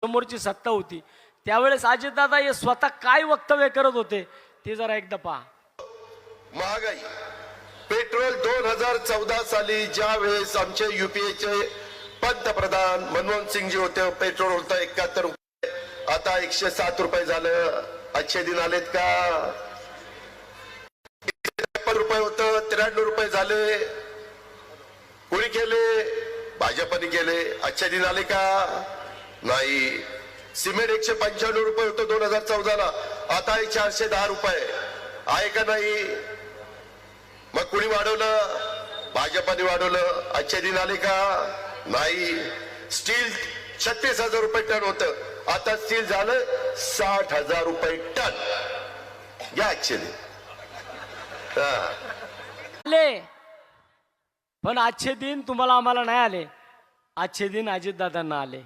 समोरची सत्ता होती त्यावेळेस अजितदादा हे स्वतः काय वक्तव्य करत होते ते जरा एकदा पहा. महागाई पेट्रोल 2014 साली ज्या वेळेस आमचे युपीएचे पंतप्रधान मनमोहन सिंगजी होते पेट्रोल होतं 71 रुपये, आता 107 रुपये झालं. अच्छे दिन आलेत का? 53 रुपये होतं 93 रुपये झाले. कोणी केले? भाजपने केले. अच्छे दिन आले का? नाही. सिमेंट 195 रुपये होतं 2014 ला, आता आहे 410 रुपये. आहे का नाही? मग कुणी वाढवलं? भाजपाने वाढवलं. अच्छे दिन आले का? नाही. स्टील 36,000 रुपये टन होतं, आता स्टील झालं 60,000 रुपये टन. या अच्छे दिन आले पण आजचे दिन तुम्हाला आम्हाला नाही आले. आजचे दिन अजितदादांना आले.